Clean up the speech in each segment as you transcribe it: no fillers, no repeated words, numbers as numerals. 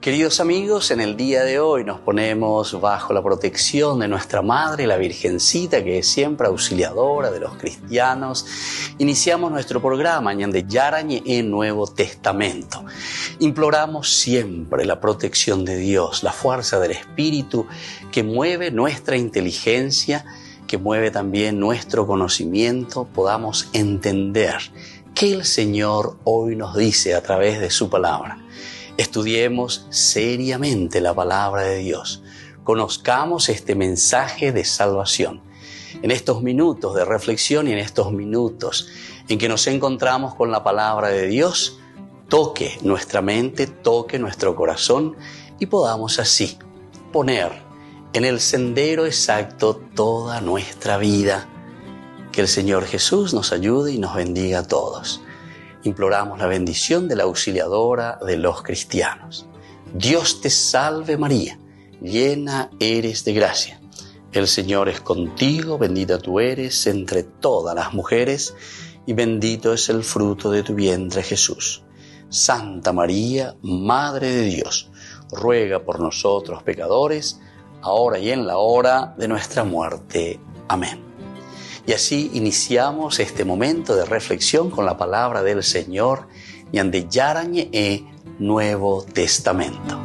Queridos amigos, en el día de hoy nos ponemos bajo la protección de nuestra Madre, la Virgencita, que es siempre auxiliadora de los cristianos. Iniciamos nuestro programa Ñande Yarañe en Nuevo Testamento. Imploramos siempre la protección de Dios, la fuerza del Espíritu que mueve nuestra inteligencia, que mueve también nuestro conocimiento, podamos entender qué el Señor hoy nos dice a través de su palabra. Estudiemos seriamente la palabra de Dios. Conozcamos este mensaje de salvación. En estos minutos de reflexión y en estos minutos en que nos encontramos con la palabra de Dios, toque nuestra mente, toque nuestro corazón y podamos así poner en el sendero exacto toda nuestra vida. Que el Señor Jesús nos ayude y nos bendiga a todos. Imploramos la bendición de la auxiliadora de los cristianos. Dios te salve María, llena eres de gracia. El Señor es contigo, bendita tú eres entre todas las mujeres y bendito es el fruto de tu vientre Jesús. Santa María, Madre de Dios, ruega por nosotros pecadores, ahora y en la hora de nuestra muerte. Amén. Y así iniciamos este momento de reflexión con la palabra del Señor, Ñande Yarañe Nuevo Testamento.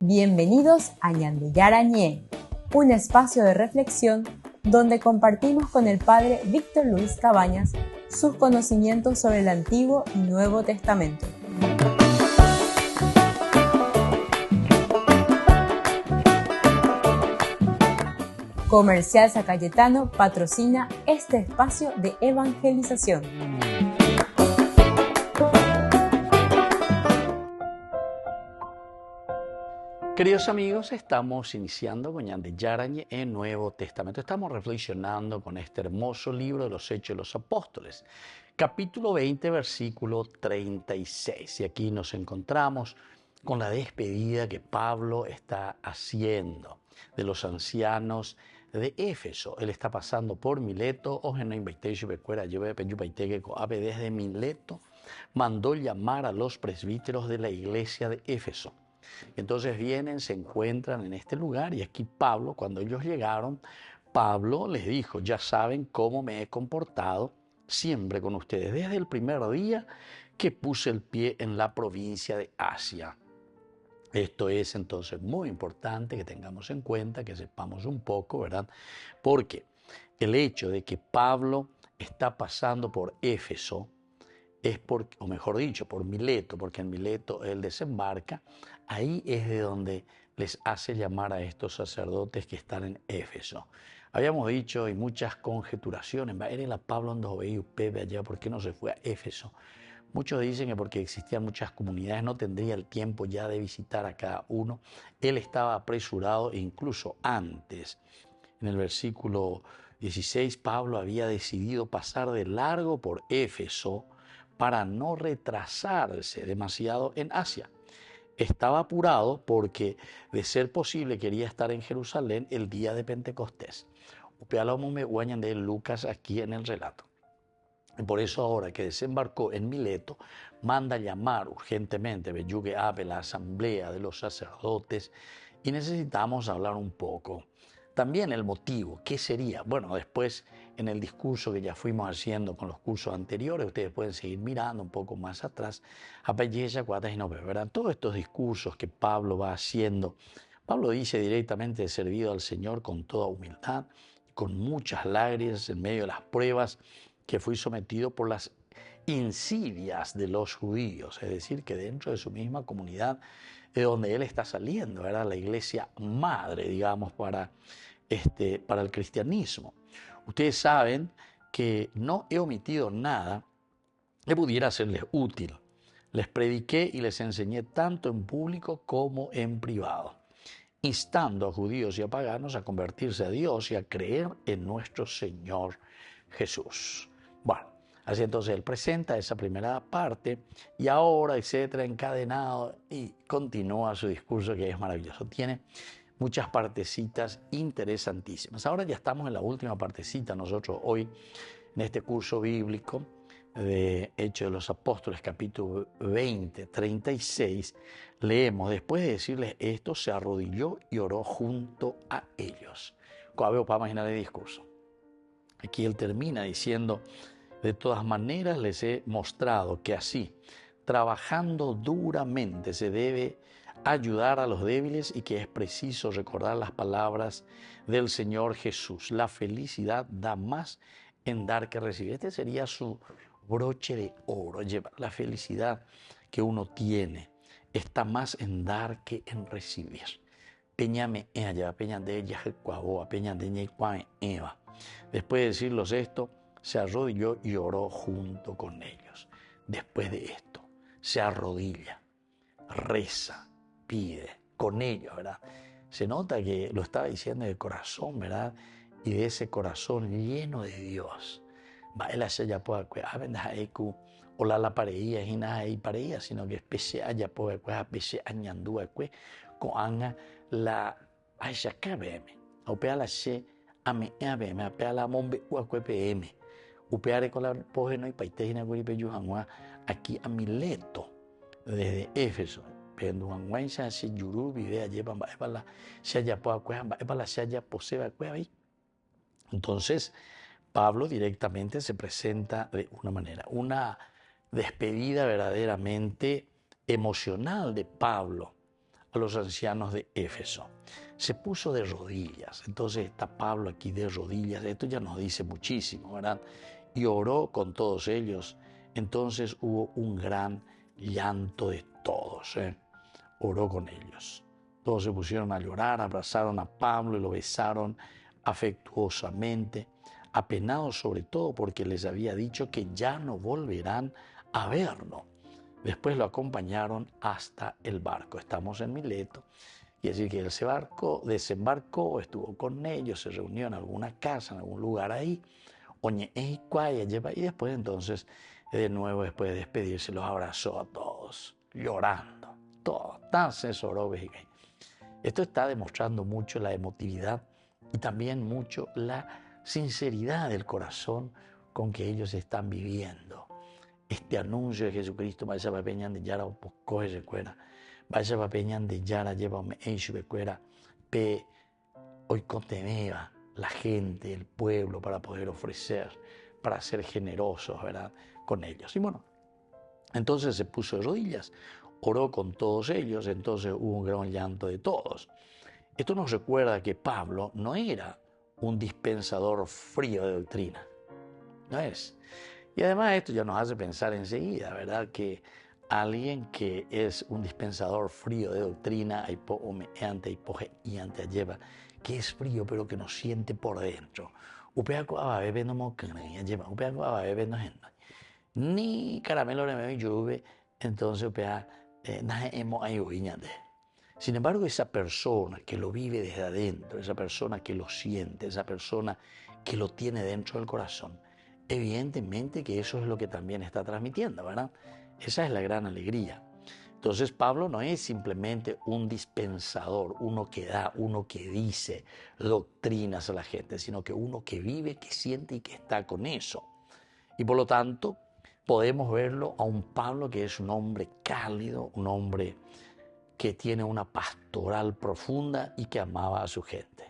Bienvenidos a Ñande Yarañe, un espacio de reflexión donde compartimos con el Padre Víctor Luis Cabañas sus conocimientos sobre el Antiguo y Nuevo Testamento. Comercial San Cayetano patrocina este espacio de evangelización. Queridos amigos, estamos iniciando con Ñande Yarañe en Nuevo Testamento. Estamos reflexionando con este hermoso libro de los Hechos de los Apóstoles, capítulo 20, versículo 36. Y aquí nos encontramos con la despedida que Pablo está haciendo de los ancianos de Éfeso. Él está pasando por Mileto, desde Mileto mandó llamar a los presbíteros de la iglesia de Éfeso. Entonces vienen, se encuentran en este lugar y aquí Pablo, cuando ellos llegaron, Pablo les dijo, ya saben cómo me he comportado siempre con ustedes, desde el primer día que puse el pie en la provincia de Asia. Esto es entonces muy importante que tengamos en cuenta, que sepamos un poco, ¿verdad? Porque el hecho de que Pablo está pasando por Éfeso es o mejor dicho, por Mileto, porque en Mileto él desembarca, ahí es de donde les hace llamar a estos sacerdotes que están en Éfeso. Habíamos dicho, y muchas conjeturaciones, ¿era la Pablo ando veía Pepe allá? ¿Por qué no se fue a Éfeso? Muchos dicen que porque existían muchas comunidades no tendría el tiempo ya de visitar a cada uno. Él estaba apresurado e incluso antes. En el versículo 16, Pablo había decidido pasar de largo por Éfeso para no retrasarse demasiado en Asia. Estaba apurado porque, de ser posible, quería estar en Jerusalén el día de Pentecostés. De Lucas aquí en el relato. Y por eso ahora que desembarcó en Mileto, manda llamar urgentemente la asamblea de los sacerdotes y necesitamos hablar un poco. También el motivo, ¿qué sería? Bueno, después en el discurso que ya fuimos haciendo con los cursos anteriores, ustedes pueden seguir mirando un poco más atrás, ¿verdad? Todos estos discursos que Pablo va haciendo, Pablo dice directamente, he servido al Señor con toda humildad, con muchas lágrimas en medio de las pruebas, que fui sometido por las insidias de los judíos, es decir, que dentro de su misma comunidad de donde él está saliendo, era la iglesia madre, digamos, para el cristianismo. Ustedes saben que no he omitido nada que pudiera serles útil. Les prediqué y les enseñé tanto en público como en privado, instando a judíos y a paganos a convertirse a Dios y a creer en nuestro Señor Jesús. Bueno, así entonces él presenta esa primera parte y ahora, etcétera, encadenado y continúa su discurso que es maravilloso. Tiene muchas partecitas interesantísimas. Ahora ya estamos en la última partecita nosotros hoy en este curso bíblico de Hechos de los Apóstoles, capítulo 20, 36, leemos: después de decirles esto, se arrodilló y oró junto a ellos. Veo para imaginar el discurso. Aquí él termina diciendo: de todas maneras les he mostrado que así, trabajando duramente, se debe ayudar a los débiles y que es preciso recordar las palabras del Señor Jesús. La felicidad da más en dar que recibir. Este sería su broche de oro. La felicidad que uno tiene está más en dar que en recibir. Peñame ella, peña de ella, peña de ella. Después de decirlos esto, se arrodilló y oró junto con ellos. Después de esto, se arrodilla, reza, pide con ellos, ¿verdad? Se nota que lo estaba diciendo de corazón, ¿verdad? Y de ese corazón lleno de Dios. Baila se ya puede o la pareía y nada y pareía, sino que especie haya puede especie añandúa con la haya cabeme, opea la se ame abeme, apea la mombe uacuepm, upeare con la pogeno y paitejina guaripeyujanua aquí a Mileto, desde Éfeso. Penduanguense se yuru vive llevan la se haya puede la se haya poseba ahí. Entonces, Pablo directamente se presenta de una manera, una despedida verdaderamente emocional de Pablo a los ancianos de Éfeso. Se puso de rodillas, entonces está Pablo aquí de rodillas, esto ya nos dice muchísimo, ¿verdad? Y oró con todos ellos, entonces hubo un gran llanto de todos, oró con ellos. Todos se pusieron a llorar, abrazaron a Pablo y lo besaron afectuosamente, apenados sobre todo porque les había dicho que ya no volverán a verlo. Después lo acompañaron hasta el barco. Estamos en Mileto, y decir que él desembarcó, estuvo con ellos, se reunió en alguna casa, en algún lugar ahí, y después entonces, de nuevo, después de despedirse, los abrazó a todos, llorando, todos, tan cesoró. Esto está demostrando mucho la emotividad y también mucho la sinceridad del corazón con que ellos están viviendo este anuncio de Jesucristo. Vaya papeñan de yara o poscoge recuerda, vaya papeñan de yara lleva un eixo recuerda pe hoy contemeva la gente, el pueblo, para poder ofrecer, para ser generosos, ¿verdad?, con ellos. Y bueno, entonces se puso de rodillas, oró con todos ellos, entonces hubo un gran llanto de todos. Esto nos recuerda que Pablo no era un dispensador frío de doctrina, no es. Y además esto ya nos hace pensar enseguida, ¿verdad?, que alguien que es un dispensador frío de doctrina, que es frío pero que nos siente por dentro. Ni caramelo de lluvia, entonces sin embargo, esa persona que lo vive desde adentro, esa persona que lo siente, esa persona que lo tiene dentro del corazón, evidentemente que eso es lo que también está transmitiendo, ¿verdad? Esa es la gran alegría. Entonces Pablo no es simplemente un dispensador, uno que da, uno que dice doctrinas a la gente, sino que uno que vive, que siente y que está con eso. Y por lo tanto, podemos verlo a un Pablo que es un hombre cálido, un hombre que tiene una pastoral profunda y que amaba a su gente.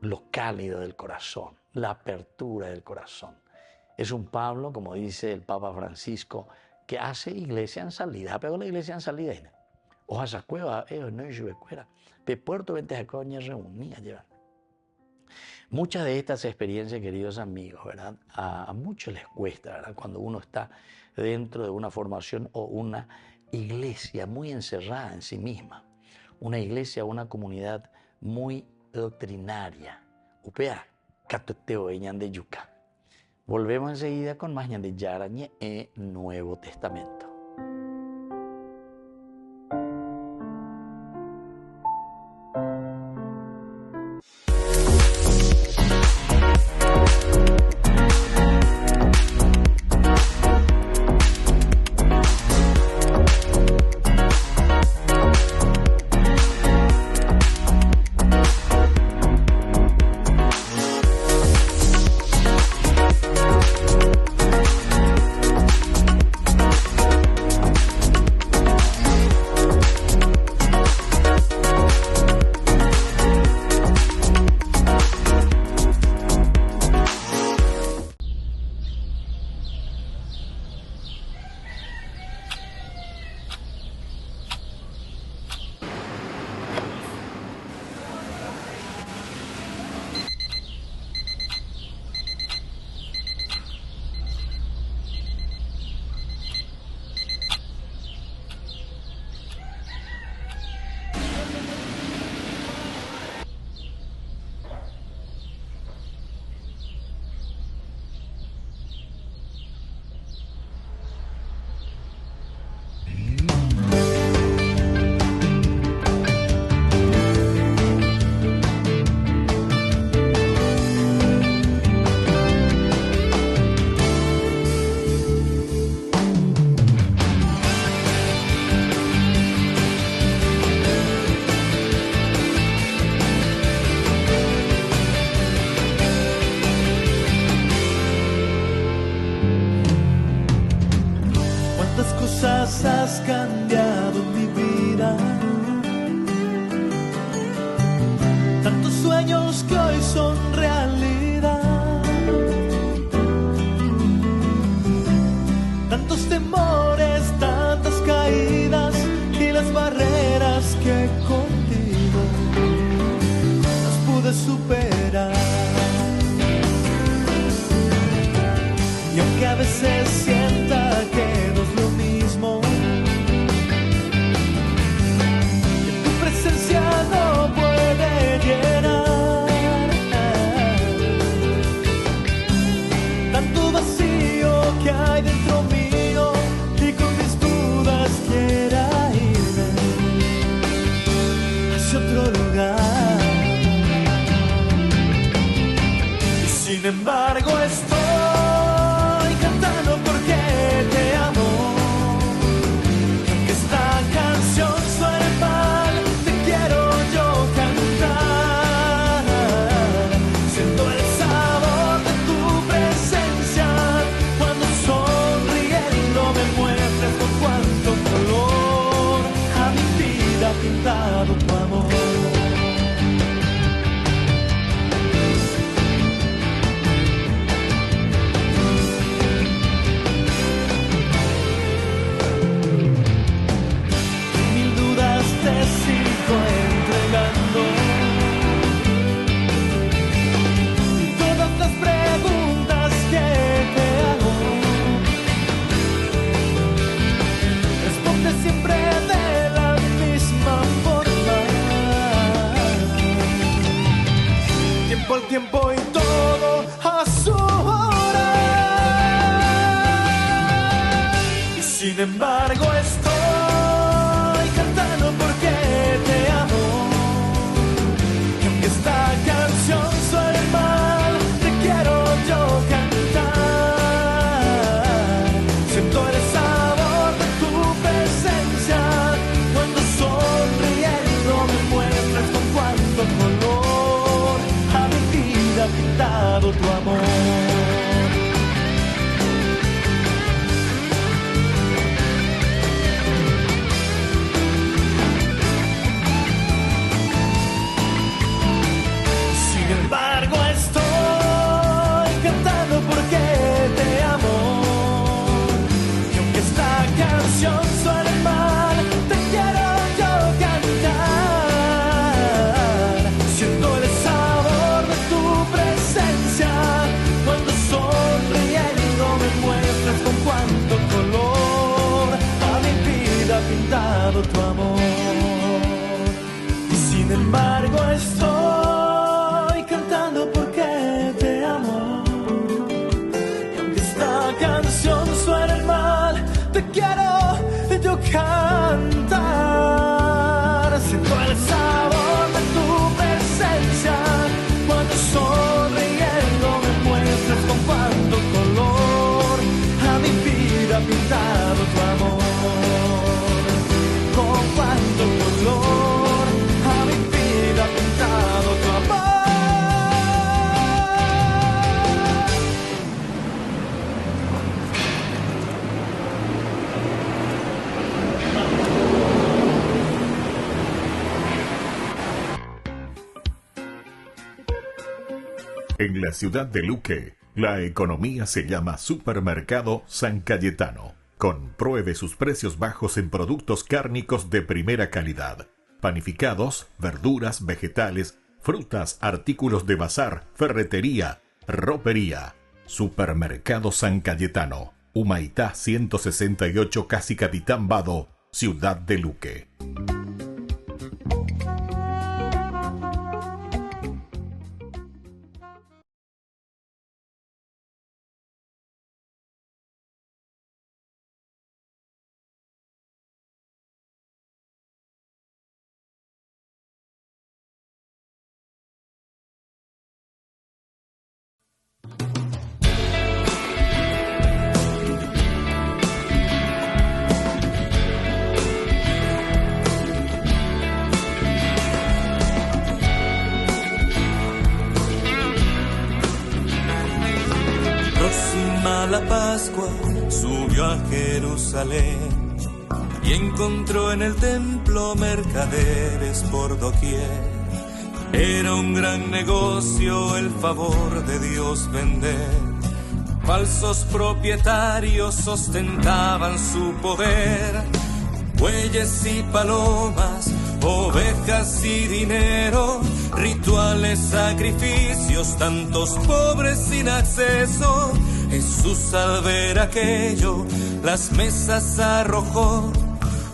Lo cálido del corazón, la apertura del corazón. Es un Pablo, como dice el Papa Francisco, que hace iglesia en salida. Pegó la iglesia en salida. Oja esa cueva, no es cueva. Pe puerto vente a coña reunía llevan. Muchas de estas experiencias, queridos amigos, ¿verdad?, a muchos les cuesta, ¿verdad?, cuando uno está dentro de una formación o una iglesia muy encerrada en sí misma, una iglesia, una comunidad muy doctrinaria. Upea, catoteo de yuca. Volvemos enseguida con más de Yarañe e Nuevo Testamento. que contigo las pude superar. Y aunque a veces sienta que no es lo mismo, que tu presencia no puede llenar tanto vacío que hay dentro mío, y con mis dudas quiera irme hacia otro lugar. Y sin embargo estoy pintado tu amor. Mil dudas te sigo entregando, y todas las preguntas que te hago, responde siempre de la misma forma. Tiempo al tiempo y todo a su hora. Y sin embargo estoy cantando porque te amo. Y aunque esta canción suene mal, te quiero yo cantar. Siento el sabor de tu presencia cuando sonriendo me muestras con cuánto color a mi vida pintado tu amor. Sin embargo estoy cantando porque te amo. Y aunque esta canción suene mal, te quiero yo cantar. Siento el sabor de tu presencia cuando sonriendo me muestras con cuánto color a mi vida pintado tu amor. Y sin embargo estoy cantando porque te amo. Y aunque esta canción suene mal, te quiero yo cantar. Siento el sabor de tu presencia cuando sonriendo me muestras con cuánto color a mi vida pintado tu amor. Con cuánto color a mi vida pintado tu amor. En la ciudad de Luque, la economía se llama Supermercado San Cayetano. Compruebe sus precios bajos en productos cárnicos de primera calidad. Panificados, verduras, vegetales, frutas, artículos de bazar, ferretería, ropería. Supermercado San Cayetano, Humaitá 168, Casi Capitán Vado, ciudad de Luque. Próxima la Pascua, subió a Jerusalén y encontró en el templo mercaderes por doquier. Era un gran negocio el favor de Dios vender. Falsos propietarios ostentaban su poder. Bueyes y palomas Ovejas y dinero, rituales, sacrificios, tantos pobres sin acceso. Jesús al ver aquello, las mesas arrojó,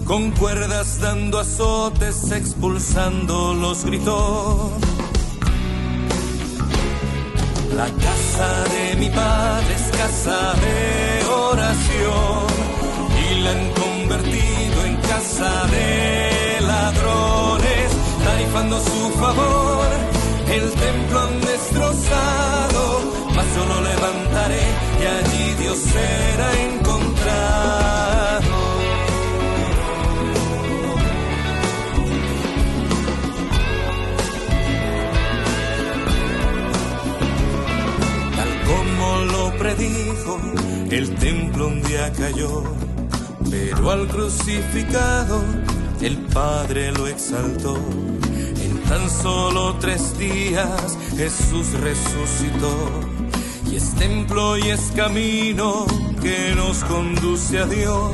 con cuerdas dando azotes, expulsándolos gritó. La casa de mi padre es casa de oración, y la han convertido en casa de ladrones, tarifando a su favor. El templo han destrozado, mas yo lo levantaré y allí Dios será encontrado. Tal como lo predijo, el templo un día cayó, pero al crucificado el Padre lo exaltó. En tan solo 3 días Jesús resucitó, y es templo y es camino que nos conduce a Dios.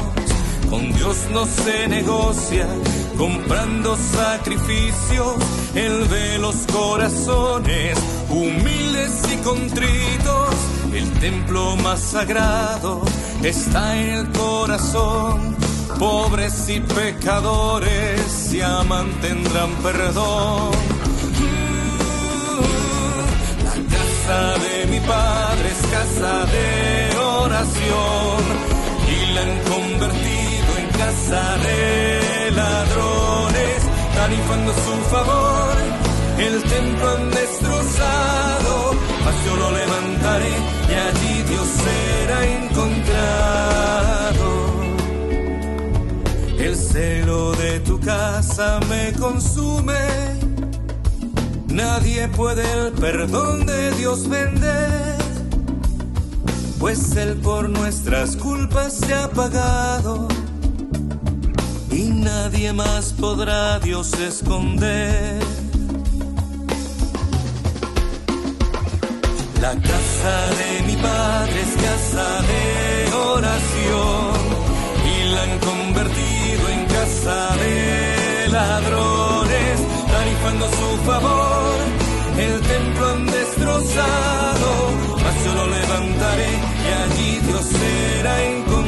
Con Dios no se negocia comprando sacrificios. Él ve los corazones humildes y contritos. El templo más sagrado está en el corazón. Pobres y pecadores si aman tendrán perdón. La casa de mi padre es casa de oración, y la han convertido en casa de ladrones, tarifando su favor. El templo han destrozado, mas yo lo levantaré y allí Dios será encontrado. El celo de tu casa me consume, nadie puede el perdón de Dios vender, pues Él por nuestras culpas se ha pagado, y nadie más podrá a Dios esconder. La casa de mi padre es casa de oración, y la han convertido en casa de ladrones, tarifando su favor. El templo han destrozado, mas yo lo levantaré y allí Dios será encontrado.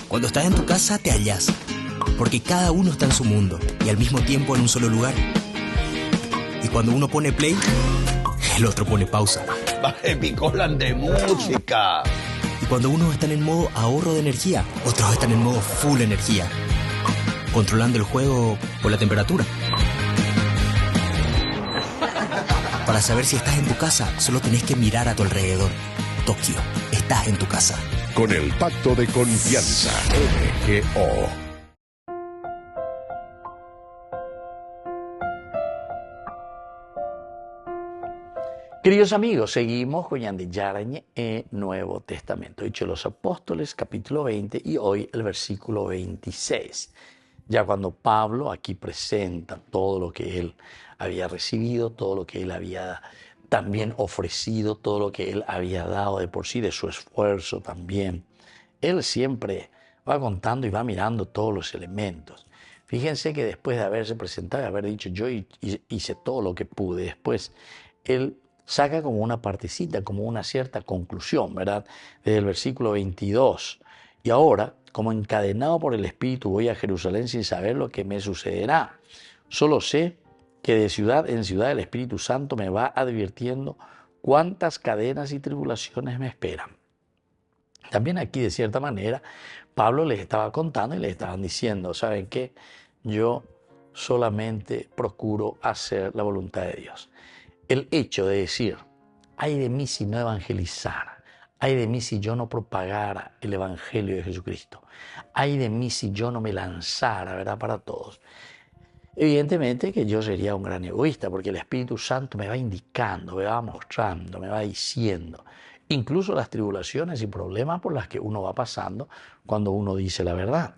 Cuando estás en tu casa te hallas, porque cada uno está en su mundo y al mismo tiempo en un solo lugar. Y cuando uno pone play, el otro pone pausa. Baje picolan de música. Y cuando unos están en modo ahorro de energía, otros están en modo full energía, controlando el juego por la temperatura. Para saber si estás en tu casa, solo tenés que mirar a tu alrededor. Tokio, estás en tu casa. Con el Pacto de Confianza, MGO. Queridos amigos, seguimos con Yandy Yarañe en Nuevo Testamento. Hechos de los Apóstoles, capítulo 20, y hoy el versículo 26. Ya cuando Pablo aquí presenta todo lo que él había recibido, todo lo que él había también ofrecido, todo lo que él había dado de por sí, de su esfuerzo también. Él siempre va contando y va mirando todos los elementos. Fíjense que después de haberse presentado y haber dicho yo hice todo lo que pude, después él saca como una partecita, como una cierta conclusión, ¿verdad? Desde el versículo 22. Y ahora, como encadenado por el Espíritu, voy a Jerusalén sin saber lo que me sucederá. Solo sé que de ciudad en ciudad el Espíritu Santo me va advirtiendo cuántas cadenas y tribulaciones me esperan. También aquí, de cierta manera, Pablo les estaba contando y les estaban diciendo, ¿saben qué? Yo solamente procuro hacer la voluntad de Dios. El hecho de decir, ay de mí si no evangelizara, ay de mí si yo no propagara el Evangelio de Jesucristo, ay de mí si yo no me lanzara, ¿verdad?, para todos. Evidentemente que yo sería un gran egoísta, porque el Espíritu Santo me va indicando, me va mostrando, me va diciendo, incluso las tribulaciones y problemas por las que uno va pasando cuando uno dice la verdad.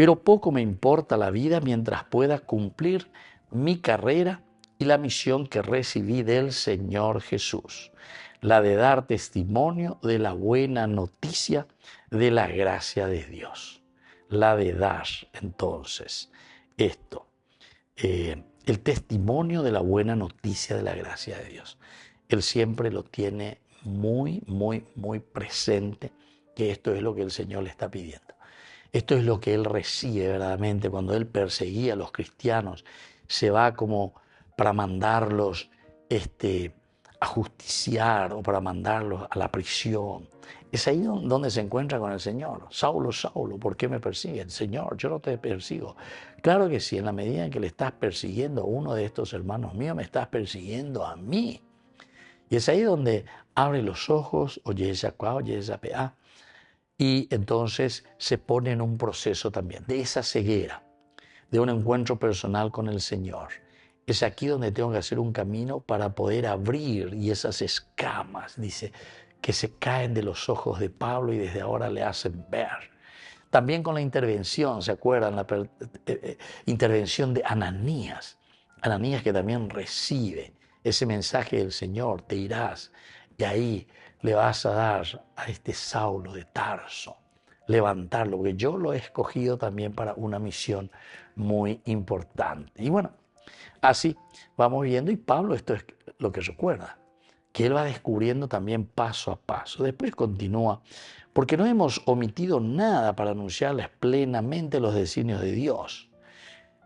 pero poco me importa la vida mientras pueda cumplir mi carrera y la misión que recibí del Señor Jesús, la de dar testimonio de la buena noticia de la gracia de Dios. La de dar, entonces, esto, el testimonio de la buena noticia de la gracia de Dios. Él siempre lo tiene muy, muy, muy presente, que esto es lo que el Señor le está pidiendo. Esto es lo que Él recibe verdaderamente cuando Él perseguía a los cristianos. Se va como para mandarlos a justiciar o para mandarlos a la prisión. Es ahí donde se encuentra con el Señor. Saulo, Saulo, ¿por qué me persigues? Señor, yo no te persigo. Claro que sí, en la medida en que le estás persiguiendo a uno de estos hermanos míos, me estás persiguiendo a mí. Y es ahí donde abre los ojos, oye esa cuá, oye esa pa, y entonces se pone en un proceso también de esa ceguera, de un encuentro personal con el Señor. Es aquí donde tengo que hacer un camino para poder abrir y esas escamas, dice, que se caen de los ojos de Pablo y desde ahora le hacen ver. También con la intervención, ¿se acuerdan? La intervención de Ananías. Ananías que también recibe ese mensaje del Señor, te irás y ahí le vas a dar a este Saulo de Tarso, levantarlo, porque yo lo he escogido también para una misión muy importante. Y bueno, así vamos viendo, y Pablo esto es lo que recuerda, que él va descubriendo también paso a paso. Después continúa, porque no hemos omitido nada para anunciarles plenamente los designios de Dios.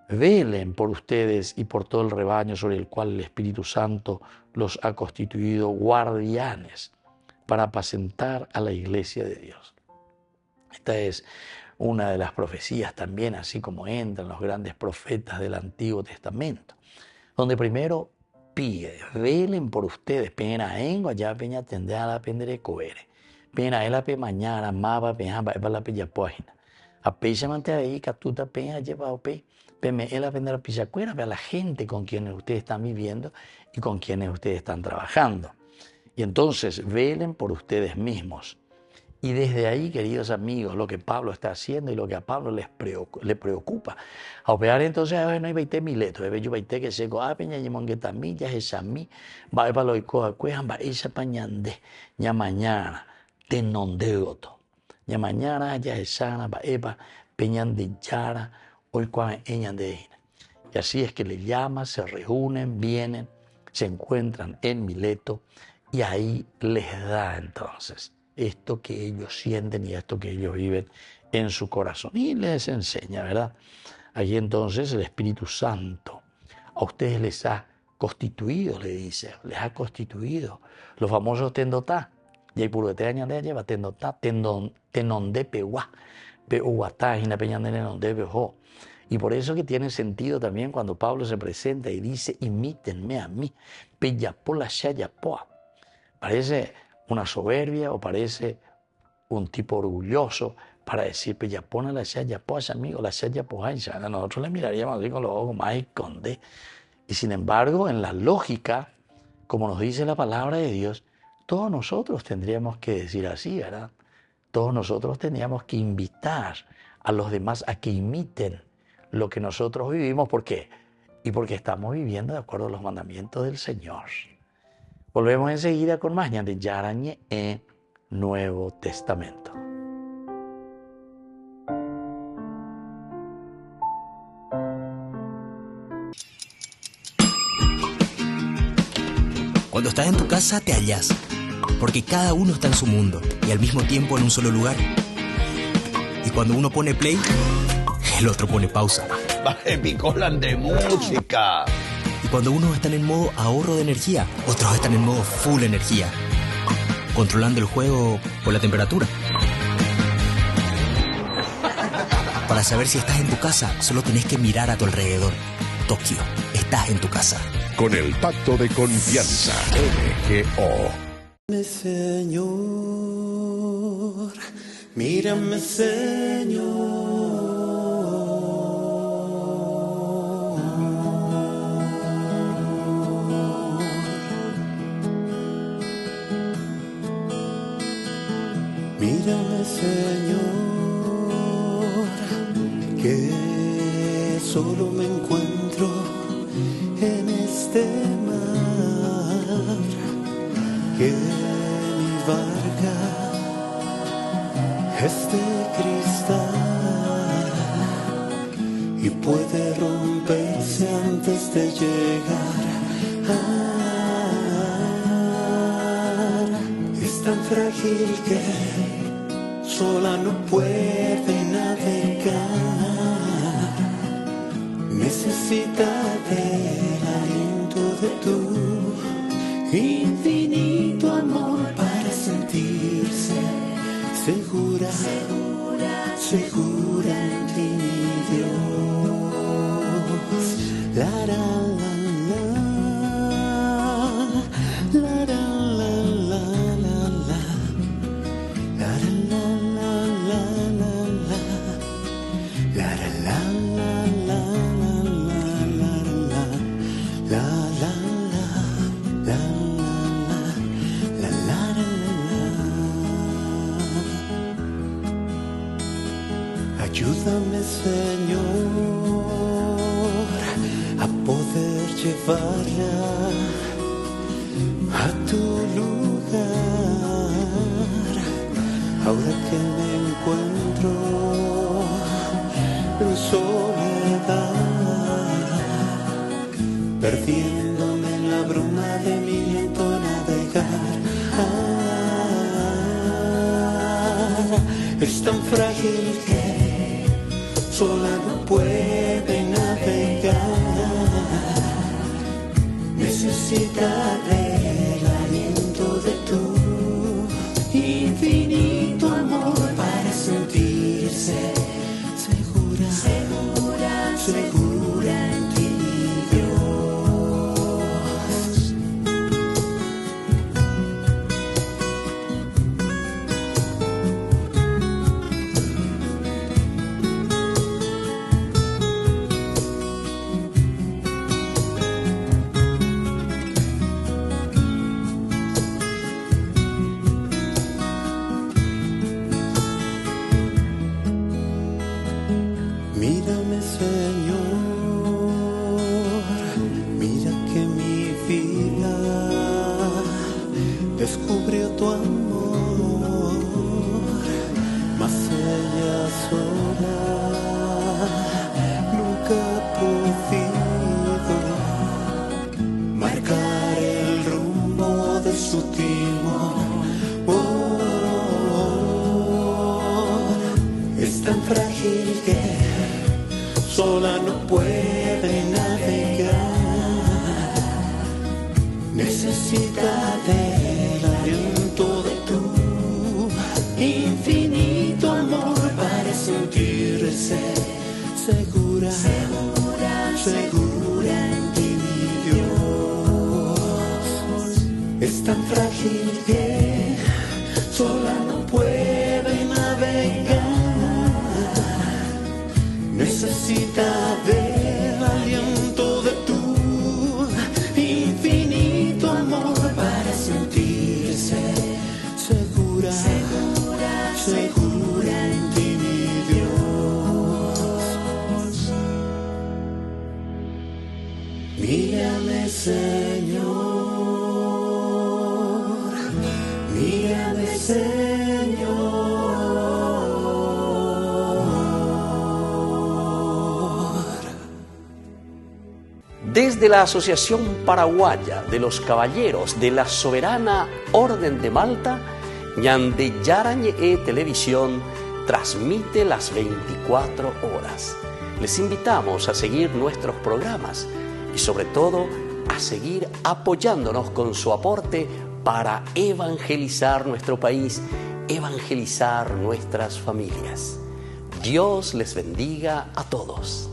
Velen por ustedes y por todo el rebaño sobre el cual el Espíritu Santo los ha constituido guardianes para apacentar a la iglesia de Dios. Esta es una de las profecías también, así como entran los grandes profetas del Antiguo Testamento, donde primero pide, velen por ustedes, pena engo allá peña tendrá a la pendere coere, pena el ape mañana, maba peña va la pella página, a pecha mante ahí, catuta peña lleva o pe, peme el ape la pichacuera, a la gente con quienes ustedes están viviendo y con quienes ustedes están trabajando. Y entonces velen por ustedes mismos. Y desde ahí, queridos amigos, lo que Pablo está haciendo y lo que a Pablo le preocupa. A operar entonces, no hay 20 miletos, yo 20 que se coa peña y que también ya es a mí, va para lo icoa cuejan, va esa pañande, ya mañana, te non de goto. Ya mañana ya es sana, va epa, peñan de yara, hoy cuan eñan de ina. Y así es que le llaman, se reúnen, vienen, se encuentran en Mileto y ahí les da entonces esto que ellos sienten y esto que ellos viven en su corazón. Y les enseña, ¿verdad? Allí entonces el Espíritu Santo a ustedes les ha constituido, le dice, les ha constituido. Los famosos tendotá. Y hay puro te añade lleva tendotá, tenonde peguá, peuatá, y na peñandene nonde pejo. Y por eso que tiene sentido también cuando Pablo se presenta y dice, imítenme a mí, peyapola shayapoa. Parece una soberbia o parece un tipo orgulloso para decir, peyapona la shayapoa, amigo, la shayapoa, nosotros le miraríamos así con los ojos más esconde. Y sin embargo, en la lógica, como nos dice la palabra de Dios, todos nosotros tendríamos que decir así, ¿verdad? Todos nosotros tendríamos que invitar a los demás a que imiten lo que nosotros vivimos. ¿Por qué? Y porque estamos viviendo de acuerdo a los mandamientos del Señor. Volvemos enseguida con más de Yarañe en Nuevo Testamento. Cuando estás en tu casa te hallas, porque cada uno está en su mundo y al mismo tiempo en un solo lugar. Y cuando uno pone play, el otro pone pausa. Baje picolan de música. Y cuando unos están en modo ahorro de energía, otros están en modo full energía, controlando el juego por la temperatura. Para saber si estás en tu casa, solo tenés que mirar a tu alrededor. Tokio, estás en tu casa. Con el pacto de confianza, MGO. Señor, mírame, Señor. Mírame, Señor, que solo me encuentro en este mar, que mi barca es de cristal y puede romperse antes de llegar. Es tan frágil que sola no puede navegar. Necesita del aliento de tu infinito amor para sentirse segura, segura en ti, mi Dios. La la la la, la la la la la la, la la la la la la, la la la la la la la. Ayúdame, Señor, a poder llevarla a tu lugar. Ahora que me encuentro en soledad, perdiéndome en la bruma de mi lento navegar. Es tan frágil que sola no puede navegar. Necesita del aliento de tu infinito amor para sentirse segura, segura, segura en ti, Dios. Mírame, Señor, mira que mi vida descubrió tu amor, mas ella sola nunca ha podido marcar el rumbo de su timón. Es tan frágil que sola no puede navegar. Necesita del aliento de tu infinito amor para sentirse segura, segura, segura en ti, mi Dios. Es tan frágil que sola no puede navegar. Necesita del aliento de tu infinito amor para sentirse segura, segura, segura en ti, mi Dios. Mírame, Señor, mírame, Señor. Desde la Asociación Paraguaya de los Caballeros de la Soberana Orden de Malta, Ñande Yarañe Televisión transmite las 24 horas. Les invitamos a seguir nuestros programas y sobre todo a seguir apoyándonos con su aporte para evangelizar nuestro país, evangelizar nuestras familias. Dios les bendiga a todos.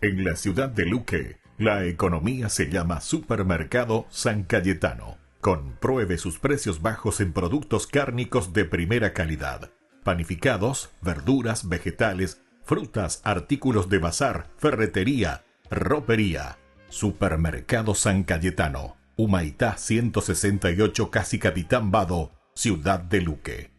En la ciudad de Luque, la economía se llama Supermercado San Cayetano. Compruebe sus precios bajos en productos cárnicos de primera calidad. Panificados, verduras, vegetales, frutas, artículos de bazar, ferretería, ropería. Supermercado San Cayetano. Humaitá 168, Casi Capitán Vado, ciudad de Luque.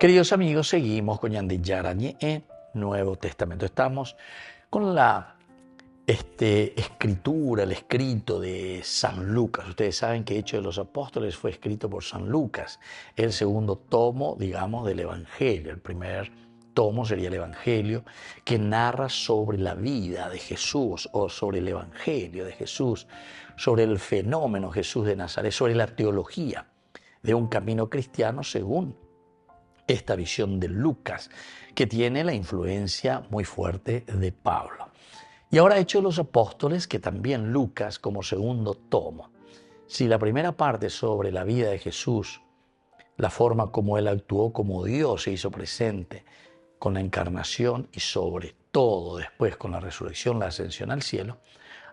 Queridos amigos, seguimos con Yandiyarañe en Nuevo Testamento. Estamos con la escritura, el escrito de San Lucas. Ustedes saben que Hechos de los Apóstoles fue escrito por San Lucas, el segundo tomo, digamos, del Evangelio. El primer tomo sería el Evangelio, que narra sobre la vida de Jesús o sobre el Evangelio de Jesús, sobre el fenómeno Jesús de Nazaret, sobre la teología de un camino cristiano según esta visión de Lucas, que tiene la influencia muy fuerte de Pablo. Y ahora Hechos de los Apóstoles, que también Lucas como segundo tomo. Si la primera parte sobre la vida de Jesús, la forma como él actuó como Dios se hizo presente con la encarnación y sobre todo después con la resurrección, la ascensión al cielo,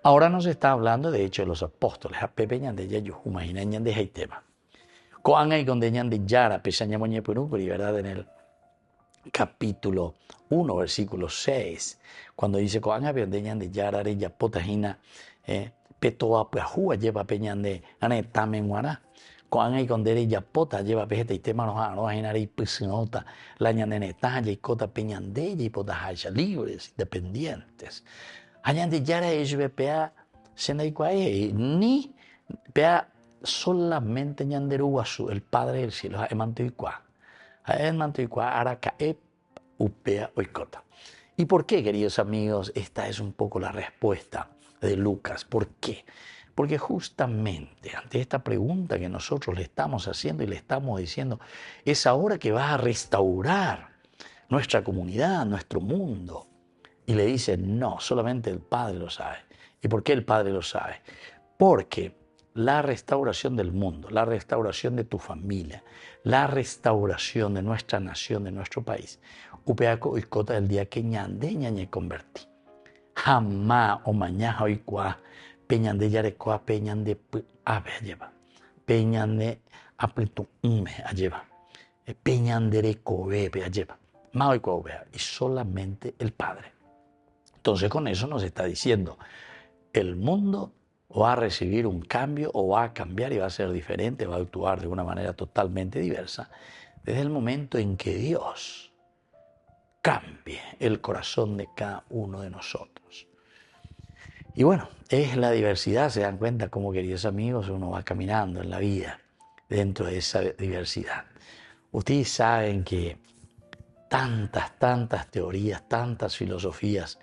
ahora nos está hablando de Hechos de los Apóstoles. A Pepe de Yayujuma y de Haitema. Coanga y condeñan de Yara, Pesaña Moñepurupuri, ¿verdad? En el capítulo 1, versículo 6, cuando dice Coanga condeñan de Yara, Reya Potajina, Petoa Pajua lleva peñan de Anetamen Guará. Coanga y condere ya pota lleva pejete y tema no y pisinota, la ñandenetaja y cota peñan de ella y potaja libres, independientes. Hayan de Yara es BPA, Senaikwae, ni pea solamente ñanderuguasu, el Padre del Cielo, Emantuicua, Aracaep, Upea, Oikota. ¿Y por qué, queridos amigos? Esta es un poco la respuesta de Lucas. ¿Por qué? Porque justamente ante esta pregunta que nosotros le estamos haciendo y le estamos diciendo, es ahora que vas a restaurar nuestra comunidad, nuestro mundo. Y le dice, no, solamente el Padre lo sabe. ¿Y por qué el Padre lo sabe? Porque la restauración del mundo, la restauración de tu familia, la restauración de nuestra nación, de nuestro país, upeaco y cota del día que ñande ñañe convertí. Jamás o mañana hoy cuá, peñan de yarecoa, peñan de ave lleva, peñan de apletu ume lleva, peñan de recobe lleva, más hoy cuá, y solamente el Padre. Entonces con eso nos está diciendo, el mundo va a recibir un cambio o va a cambiar y va a ser diferente, va a actuar de una manera totalmente diversa desde el momento en que Dios cambie el corazón de cada uno de nosotros. Y bueno, es la diversidad, se dan cuenta como, queridos amigos, uno va caminando en la vida dentro de esa diversidad. Ustedes saben que tantas teorías, tantas filosofías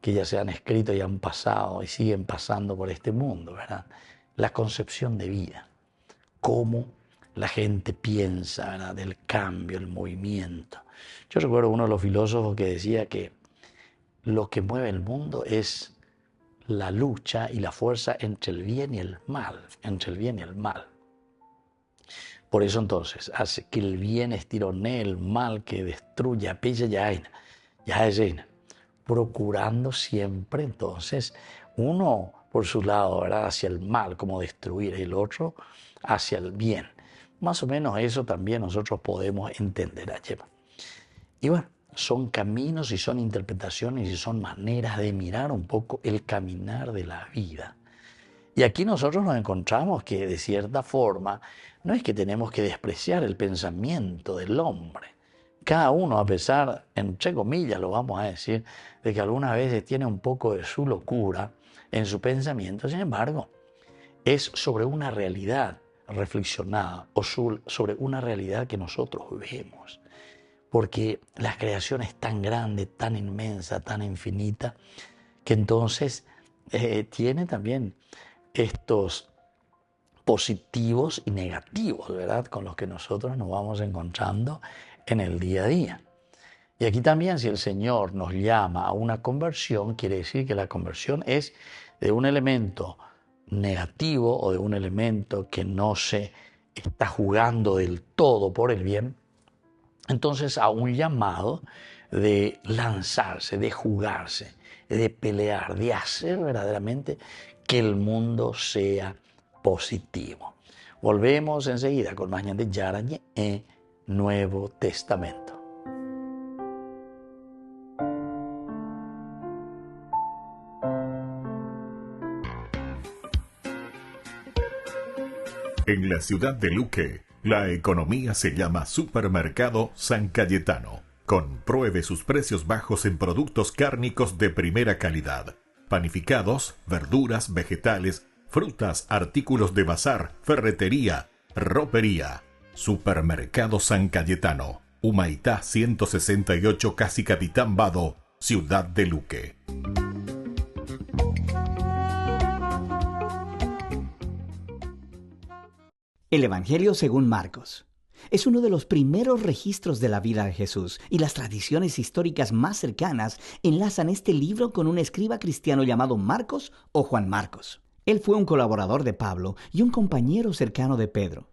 que ya se han escrito y han pasado y siguen pasando por este mundo, ¿verdad? La concepción de vida, cómo la gente piensa, ¿verdad? Del cambio, el movimiento. Yo recuerdo uno de los filósofos que decía que lo que mueve el mundo es la lucha y la fuerza entre el bien y el mal, entre el bien y el mal. Por eso entonces hace que el bien estirone el mal que destruye, apella ya es procurando siempre entonces uno por su lado, ¿verdad? Hacia el mal, como destruir, el otro hacia el bien. Más o menos eso también nosotros podemos entender allí. Y bueno, son caminos y son interpretaciones y son maneras de mirar un poco el caminar de la vida. Y aquí nosotros nos encontramos que de cierta forma no es que tenemos que despreciar el pensamiento del hombre. Cada uno, a pesar, entre comillas, lo vamos a decir, de que algunas veces tiene un poco de su locura en su pensamiento, sin embargo, es sobre una realidad reflexionada o sobre una realidad que nosotros vemos. Porque la creación es tan grande, tan inmensa, tan infinita, que entonces tiene también estos positivos y negativos, ¿verdad? Con los que nosotros nos vamos encontrando en el día a día. Y aquí también, si el Señor nos llama a una conversión, quiere decir que la conversión es de un elemento negativo o de un elemento que no se está jugando del todo por el bien, entonces a un llamado de lanzarse, de jugarse, de pelear, de hacer verdaderamente que el mundo sea positivo. Volvemos enseguida con Mañana de Yarañe en Nuevo Testamento. En la ciudad de Luque, La economía se llama Supermercado San Cayetano. Compruebe sus precios bajos en productos cárnicos de primera calidad. Panificados, verduras, vegetales, frutas, artículos de bazar, ferretería, ropería. Supermercado San Cayetano. Humaitá 168, Casi Capitán Vado, Ciudad de Luque. El Evangelio según Marcos es uno de los primeros registros de la vida de Jesús, y las tradiciones históricas más cercanas enlazan este libro con un escriba cristiano llamado Marcos o Juan Marcos. Él fue un colaborador de Pablo y un compañero cercano de Pedro.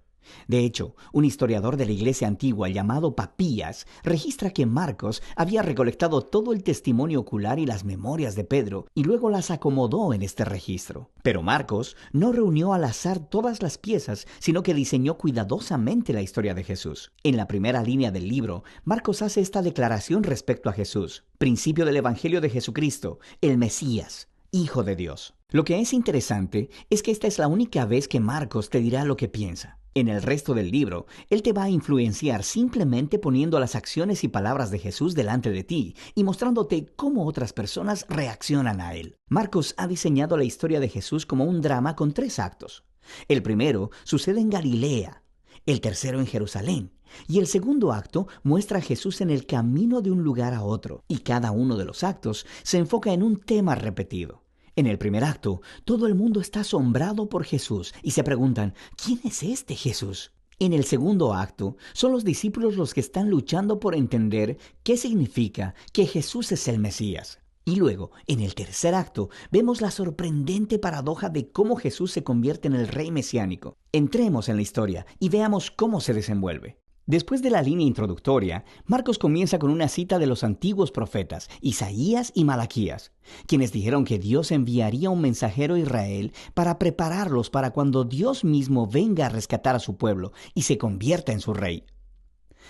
De hecho, un historiador de la iglesia antigua llamado Papías registra que Marcos había recolectado todo el testimonio ocular y las memorias de Pedro y luego las acomodó en este registro. Pero Marcos no reunió al azar todas las piezas, sino que diseñó cuidadosamente la historia de Jesús. En la primera línea del libro, Marcos hace esta declaración respecto a Jesús: principio del Evangelio de Jesucristo, el Mesías, Hijo de Dios. Lo que es interesante es que esta es la única vez que Marcos te dirá lo que piensa. En el resto del libro, él te va a influenciar simplemente poniendo las acciones y palabras de Jesús delante de ti y mostrándote cómo otras personas reaccionan a él. Marcos ha diseñado la historia de Jesús como un drama con 3 actos. El primero sucede en Galilea, el tercero en Jerusalén, y el segundo acto muestra a Jesús en el camino de un lugar a otro, y cada uno de los actos se enfoca en un tema repetido. En el primer acto, todo el mundo está asombrado por Jesús y se preguntan: ¿quién es este Jesús? En el segundo acto, son los discípulos los que están luchando por entender qué significa que Jesús es el Mesías. Y luego, en el tercer acto, vemos la sorprendente paradoja de cómo Jesús se convierte en el rey mesiánico. Entremos en la historia y veamos cómo se desenvuelve. Después de la línea introductoria, Marcos comienza con una cita de los antiguos profetas, Isaías y Malaquías, quienes dijeron que Dios enviaría un mensajero a Israel para prepararlos para cuando Dios mismo venga a rescatar a su pueblo y se convierta en su rey.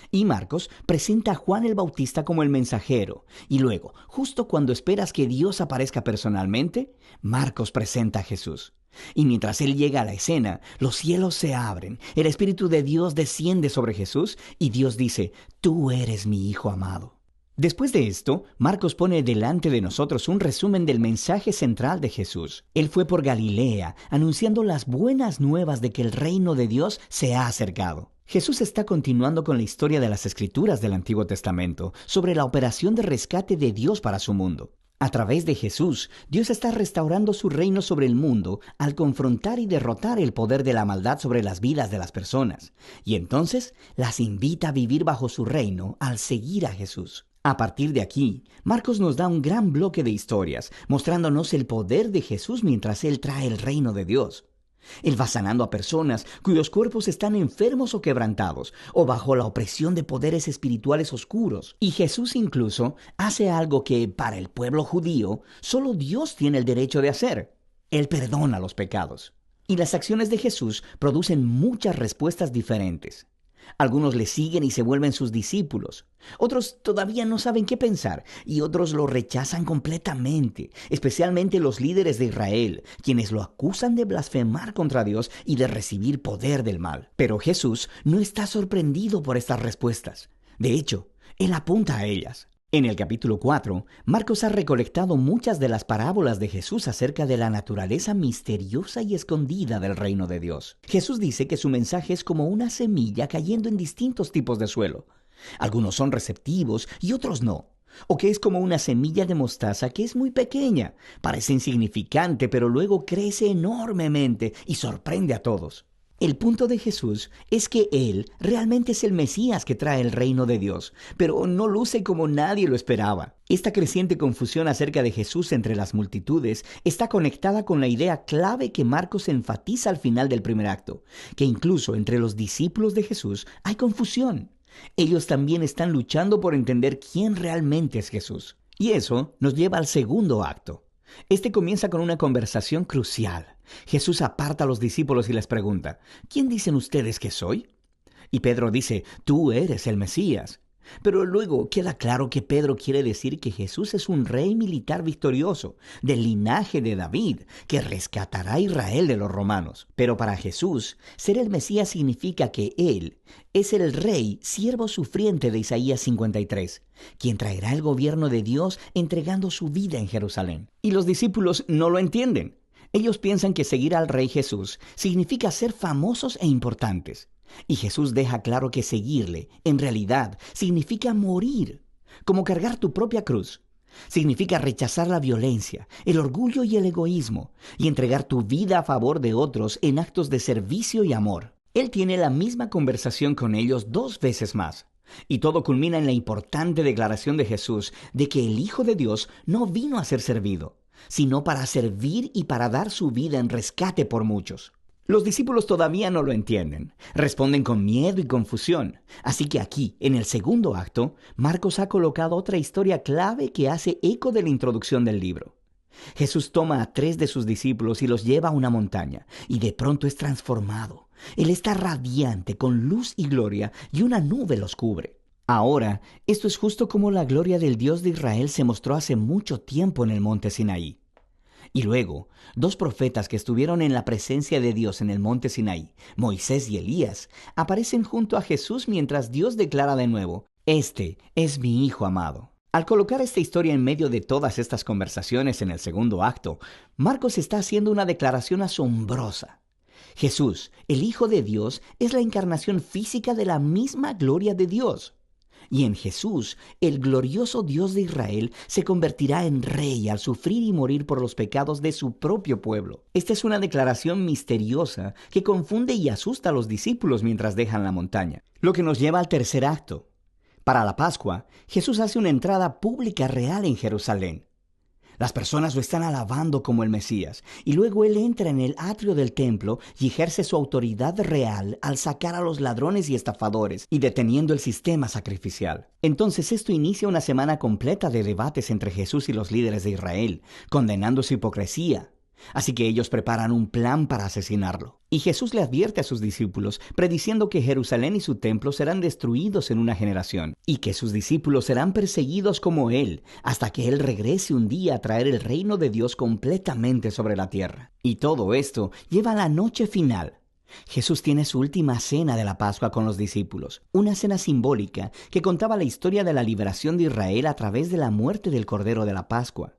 Y Marcos presenta a Juan el Bautista como el mensajero, y luego, justo cuando esperas que Dios aparezca personalmente, Marcos presenta a Jesús. Y mientras él llega a la escena, los cielos se abren, el Espíritu de Dios desciende sobre Jesús y Dios dice: «Tú eres mi Hijo amado». Después de esto, Marcos pone delante de nosotros un resumen del mensaje central de Jesús. Él fue por Galilea, anunciando las buenas nuevas de que el reino de Dios se ha acercado. Jesús está continuando con la historia de las Escrituras del Antiguo Testamento sobre la operación de rescate de Dios para su mundo. A través de Jesús, Dios está restaurando su reino sobre el mundo al confrontar y derrotar el poder de la maldad sobre las vidas de las personas. Y entonces las invita a vivir bajo su reino al seguir a Jesús. A partir de aquí, Marcos nos da un gran bloque de historias, mostrándonos el poder de Jesús mientras Él trae el reino de Dios. Él va sanando a personas cuyos cuerpos están enfermos o quebrantados, o bajo la opresión de poderes espirituales oscuros. Y Jesús incluso hace algo que, para el pueblo judío, solo Dios tiene el derecho de hacer. Él perdona los pecados. Y las acciones de Jesús producen muchas respuestas diferentes. Algunos le siguen y se vuelven sus discípulos. Otros todavía no saben qué pensar y otros lo rechazan completamente, especialmente los líderes de Israel, quienes lo acusan de blasfemar contra Dios y de recibir poder del mal. Pero Jesús no está sorprendido por estas respuestas. De hecho, Él apunta a ellas. En el capítulo 4, Marcos ha recolectado muchas de las parábolas de Jesús acerca de la naturaleza misteriosa y escondida del reino de Dios. Jesús dice que su mensaje es como una semilla cayendo en distintos tipos de suelo. Algunos son receptivos y otros no. O que es como una semilla de mostaza que es muy pequeña, parece insignificante, pero luego crece enormemente y sorprende a todos. El punto de Jesús es que Él realmente es el Mesías que trae el reino de Dios, pero no luce como nadie lo esperaba. Esta creciente confusión acerca de Jesús entre las multitudes está conectada con la idea clave que Marcos enfatiza al final del primer acto, que incluso entre los discípulos de Jesús hay confusión. Ellos también están luchando por entender quién realmente es Jesús. Y eso nos lleva al segundo acto. Este comienza con una conversación crucial. Jesús aparta a los discípulos y les pregunta: ¿quién dicen ustedes que soy? Y Pedro dice: tú eres el Mesías. Pero luego queda claro que Pedro quiere decir que Jesús es un rey militar victorioso, del linaje de David, que rescatará a Israel de los romanos. Pero para Jesús, ser el Mesías significa que Él es el rey, siervo sufriente de Isaías 53, quien traerá el gobierno de Dios entregando su vida en Jerusalén. Y los discípulos no lo entienden. Ellos piensan que seguir al Rey Jesús significa ser famosos e importantes. Y Jesús deja claro que seguirle, en realidad, significa morir, como cargar tu propia cruz. Significa rechazar la violencia, el orgullo y el egoísmo, y entregar tu vida a favor de otros en actos de servicio y amor. Él tiene la misma conversación con ellos 2 veces más. Y todo culmina en la importante declaración de Jesús de que el Hijo de Dios no vino a ser servido, sino para servir y para dar su vida en rescate por muchos. Los discípulos todavía no lo entienden. Responden con miedo y confusión. Así que aquí, en el segundo acto, Marcos ha colocado otra historia clave que hace eco de la introducción del libro. Jesús toma a 3 de sus discípulos y los lleva a una montaña, y de pronto es transformado. Él está radiante, con luz y gloria, y una nube los cubre. Ahora, esto es justo como la gloria del Dios de Israel se mostró hace mucho tiempo en el monte Sinaí. Y luego, 2 profetas que estuvieron en la presencia de Dios en el monte Sinaí, Moisés y Elías, aparecen junto a Jesús mientras Dios declara de nuevo: «Este es mi Hijo amado». Al colocar esta historia en medio de todas estas conversaciones en el segundo acto, Marcos está haciendo una declaración asombrosa. Jesús, el Hijo de Dios, es la encarnación física de la misma gloria de Dios. Y en Jesús, el glorioso Dios de Israel se convertirá en rey al sufrir y morir por los pecados de su propio pueblo. Esta es una declaración misteriosa que confunde y asusta a los discípulos mientras dejan la montaña. Lo que nos lleva al tercer acto. Para la Pascua, Jesús hace una entrada pública real en Jerusalén. Las personas lo están alabando como el Mesías, y luego Él entra en el atrio del templo y ejerce su autoridad real al sacar a los ladrones y estafadores y deteniendo el sistema sacrificial. Entonces esto inicia una semana completa de debates entre Jesús y los líderes de Israel, condenando su hipocresía. Así que ellos preparan un plan para asesinarlo. Y Jesús le advierte a sus discípulos, prediciendo que Jerusalén y su templo serán destruidos en una generación, y que sus discípulos serán perseguidos como Él, hasta que Él regrese un día a traer el reino de Dios completamente sobre la tierra. Y todo esto lleva a la noche final. Jesús tiene su última cena de la Pascua con los discípulos, una cena simbólica que contaba la historia de la liberación de Israel a través de la muerte del Cordero de la Pascua.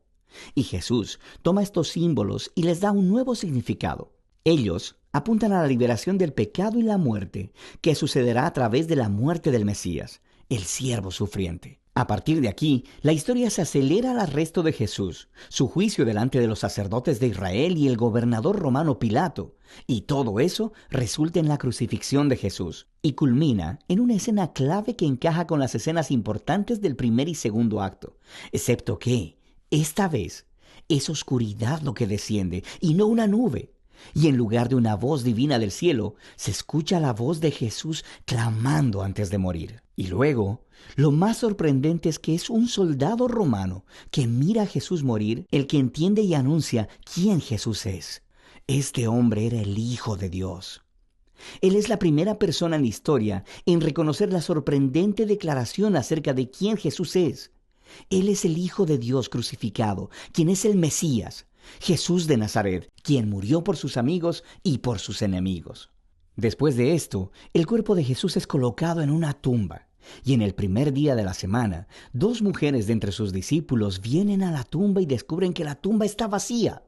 Y Jesús toma estos símbolos y les da un nuevo significado. Ellos apuntan a la liberación del pecado y la muerte, que sucederá a través de la muerte del Mesías, el siervo sufriente. A partir de aquí, la historia se acelera al arresto de Jesús, su juicio delante de los sacerdotes de Israel y el gobernador romano Pilato, y todo eso resulta en la crucifixión de Jesús, y culmina en una escena clave que encaja con las escenas importantes del primer y segundo acto, excepto que esta vez es oscuridad lo que desciende y no una nube. Y en lugar de una voz divina del cielo, se escucha la voz de Jesús clamando antes de morir. Y luego, lo más sorprendente es que es un soldado romano que mira a Jesús morir, el que entiende y anuncia quién Jesús es. Este hombre era el Hijo de Dios. Él es la primera persona en la historia en reconocer la sorprendente declaración acerca de quién Jesús es. Él es el Hijo de Dios crucificado, quien es el Mesías, Jesús de Nazaret, quien murió por sus amigos y por sus enemigos. Después de esto, el cuerpo de Jesús es colocado en una tumba, y en el primer día de la semana, 2 mujeres de entre sus discípulos vienen a la tumba y descubren que la tumba está vacía.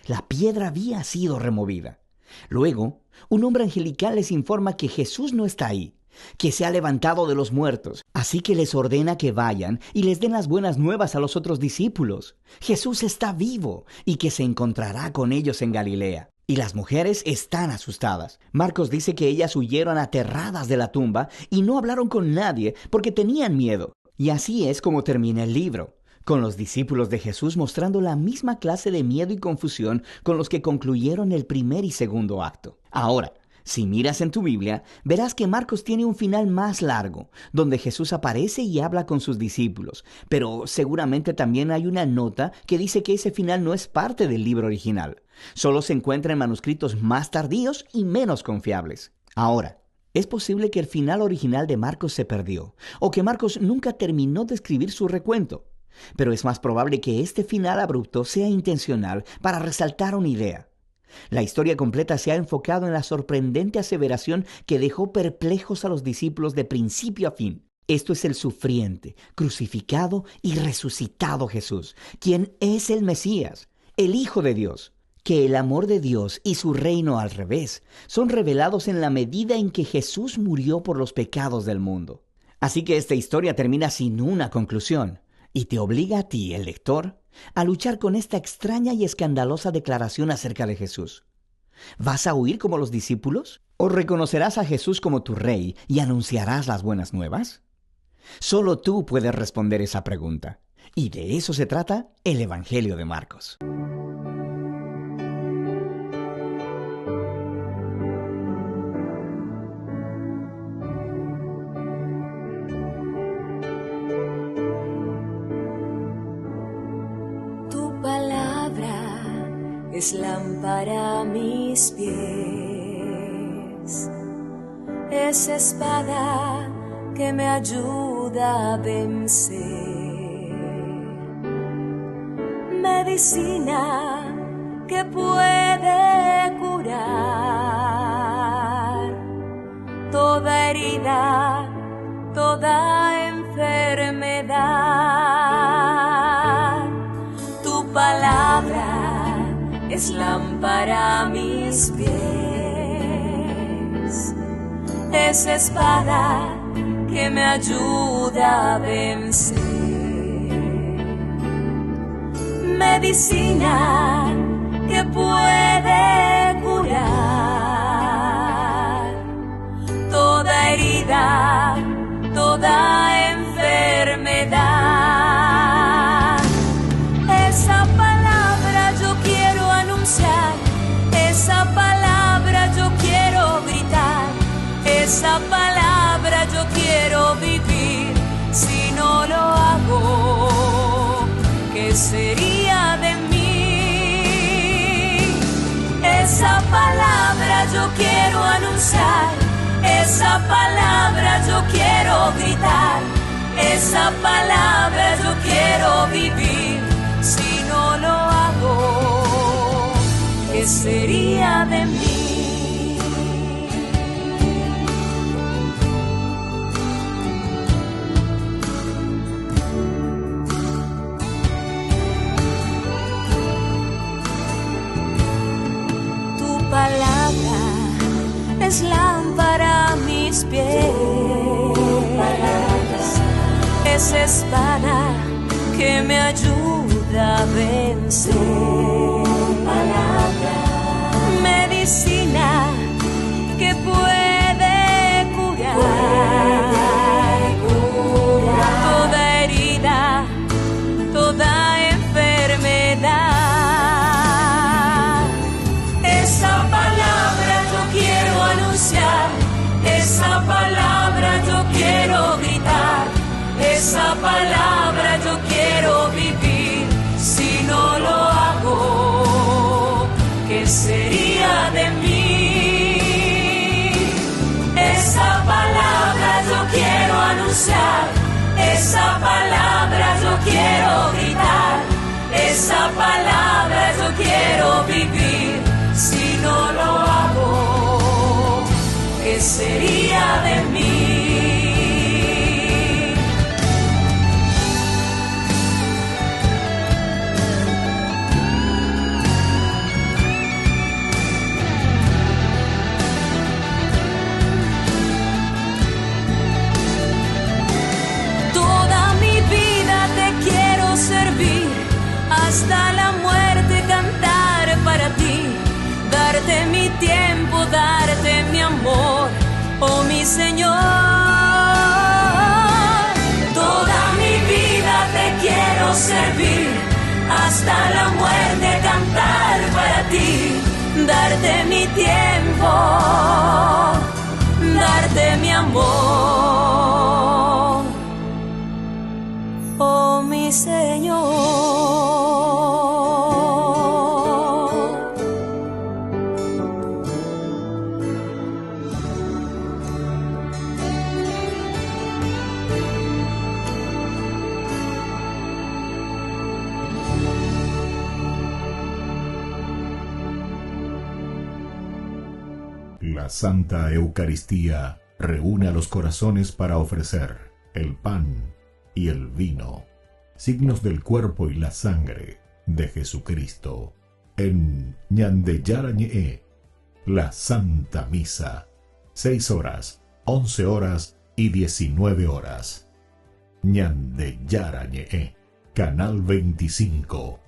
La piedra había sido removida. Luego, un hombre angelical les informa que Jesús no está ahí, que se ha levantado de los muertos. Así que les ordena que vayan y les den las buenas nuevas a los otros discípulos. Jesús está vivo y que se encontrará con ellos en Galilea. Y las mujeres están asustadas. Marcos dice que ellas huyeron aterradas de la tumba y no hablaron con nadie porque tenían miedo. Y así es como termina el libro, con los discípulos de Jesús mostrando la misma clase de miedo y confusión con los que concluyeron el primer y segundo acto. Ahora, si miras en tu Biblia, verás que Marcos tiene un final más largo, donde Jesús aparece y habla con sus discípulos, pero seguramente también hay una nota que dice que ese final no es parte del libro original. Solo se encuentra en manuscritos más tardíos y menos confiables. Ahora, Es posible que el final original de Marcos se perdió, o que Marcos nunca terminó de escribir su recuento. Pero es más probable que este final abrupto sea intencional para resaltar una idea. La historia completa se ha enfocado en la sorprendente aseveración que dejó perplejos a los discípulos de principio a fin. Esto es el sufriente, crucificado y resucitado Jesús, quien es el Mesías, el Hijo de Dios. Que el amor de Dios y su reino al revés son revelados en la medida en que Jesús murió por los pecados del mundo. Así que esta historia termina sin una conclusión y te obliga a ti, el lector, a luchar con esta extraña y escandalosa declaración acerca de Jesús. ¿Vas a huir como los discípulos? ¿O reconocerás a Jesús como tu rey y anunciarás las buenas nuevas? Solo tú puedes responder esa pregunta. Y de eso se trata el Evangelio de Marcos. Es lámpara a mis pies, es espada que me ayuda a vencer, medicina que puede curar toda herida, toda enfermedad. Tu palabra es lámpara a mis pies, es espada que me ayuda a vencer, medicina que puede curar toda herida, toda enfermedad. Esa palabra yo quiero anunciar, esa palabra yo quiero gritar, esa palabra yo quiero vivir. Si no lo hago, ¿qué sería de mí? Esa palabra yo quiero anunciar, esa palabra yo quiero gritar, esa palabra yo quiero vivir. Si no lo hago, ¿qué sería de mí? Tu palabra es lámpara a mis pies, es espada que me ayuda a vencer, medicina que puede curar toda herida, toda enfermedad. Esa palabra yo quiero anunciar, esa palabra yo quiero gritar, esa palabra yo quiero vivir. Si no lo hago, ¿qué sería de mí? Esa palabra yo quiero anunciar, esa palabra yo quiero gritar, esa palabra yo quiero vivir. Si no lo hago, ¿qué sería de mí? Hasta la muerte cantar para ti, darte mi tiempo, darte mi amor, oh mi Señor. Toda mi vida te quiero servir, hasta la muerte cantar para ti, darte mi tiempo, darte mi amor, oh mi Señor. La Santa Eucaristía reúne a los corazones para ofrecer el pan y el vino, signos del cuerpo y la sangre de Jesucristo. En Ñandeyarañe, la Santa Misa, 6 horas, 11 horas y 19 horas. Ñandeyarañe, Canal 25,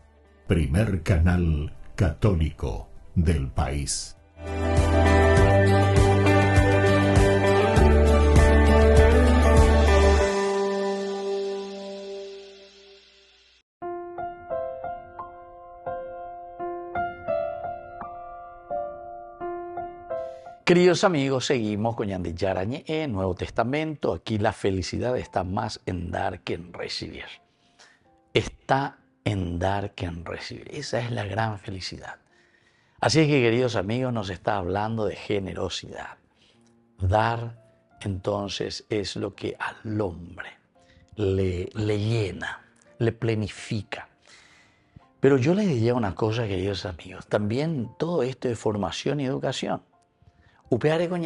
primer canal católico del país. Queridos amigos, seguimos con Ñandeyarañe, Nuevo Testamento. Aquí la felicidad está más en dar que en recibir. Está en dar que en recibir. Esa es la gran felicidad. Así es que, queridos amigos, nos está hablando de generosidad. Dar, entonces, es lo que al hombre le llena, le plenifica. Pero yo les diría una cosa, queridos amigos. También todo esto de formación y educación. Tenemos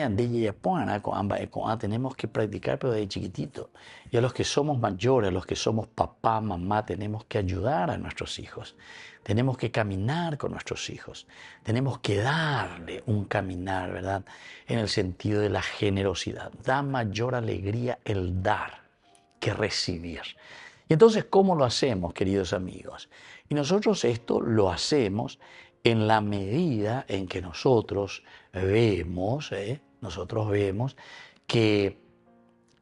que practicar, pero de chiquitito. Y a los que somos mayores, a los que somos papá, mamá, tenemos que ayudar a nuestros hijos. Tenemos que caminar con nuestros hijos. Tenemos que darle un caminar, ¿verdad? En el sentido de la generosidad. Da mayor alegría el dar que recibir. Y entonces, ¿cómo lo hacemos, queridos amigos? Y nosotros esto lo hacemos en la medida en que nosotros vemos que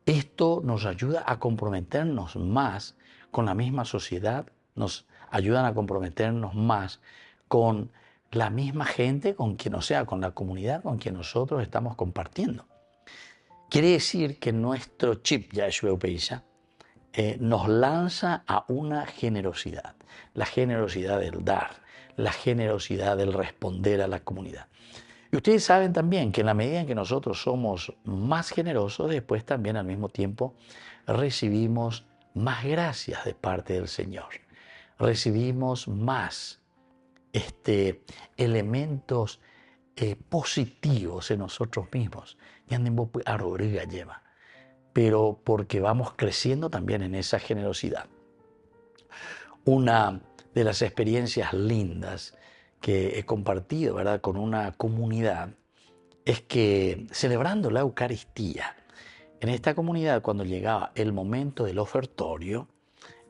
esto nos ayuda a comprometernos más con la misma sociedad, nos ayudan a comprometernos más con la misma gente, con quien, o sea, con la comunidad con quien nosotros estamos compartiendo. Quiere decir que nuestro chip, Yahshua Upeisha, nos lanza a una generosidad, la generosidad del dar, la generosidad del responder a la comunidad. Y ustedes saben también que en la medida en que nosotros somos más generosos, después también al mismo tiempo recibimos más gracias de parte del Señor. Recibimos más elementos positivos en nosotros mismos. Pero porque vamos creciendo también en esa generosidad. Una de las experiencias lindas que he compartido, ¿verdad?, con una comunidad es que celebrando la Eucaristía, en esta comunidad cuando llegaba el momento del ofertorio,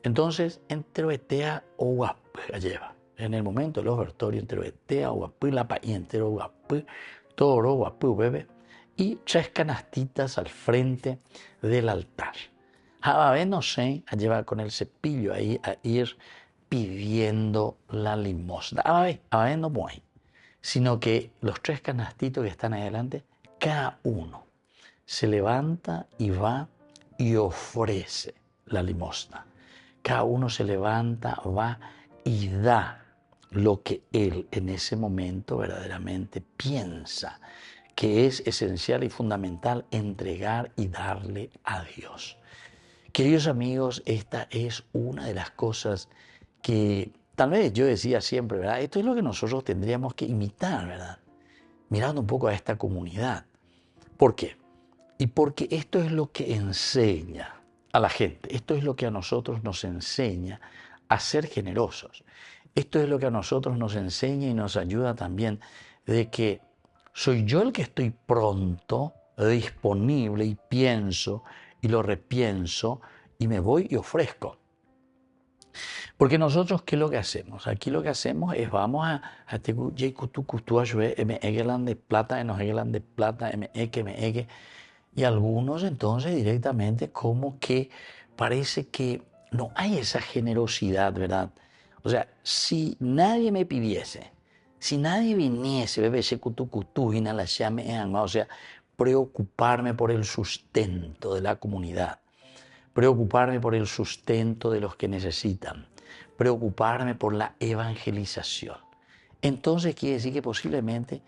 entonces entrevetea o guapé lleva. En el momento del ofertorio entrevetea o guapé la pa y entero guapé, toro guapé bebé y 3 canastitas al frente del altar. A ver, no sé, a llevar con el cepillo ahí a ir pidiendo la limosna. A ver, no voy. Sino que los 3 canastitos que están ahí adelante, cada uno se levanta y va y ofrece la limosna. Cada uno se levanta, va y da lo que él en ese momento verdaderamente piensa que es esencial y fundamental entregar y darle a Dios. Queridos amigos, esta es una de las cosas que tal vez yo decía siempre, ¿verdad? Esto es lo que nosotros tendríamos que imitar, ¿verdad? Mirando un poco a esta comunidad. ¿Por qué? Y porque esto es lo que enseña a la gente. Esto es lo que a nosotros nos enseña a ser generosos. Esto es lo que a nosotros nos enseña y nos ayuda también de que soy yo el que estoy pronto, disponible y pienso y lo repienso y me voy y ofrezco. Porque nosotros, ¿qué es lo que hacemos? Aquí lo que hacemos es vamos a de plata, de plata, y algunos entonces directamente como que parece que no hay esa generosidad, ¿verdad? O sea, si nadie me pidiese, si nadie viniese, o sea, preocuparme por el sustento de la comunidad, preocuparme por el sustento de los que necesitan, preocuparme por la evangelización. Entonces quiere decir que posiblemente,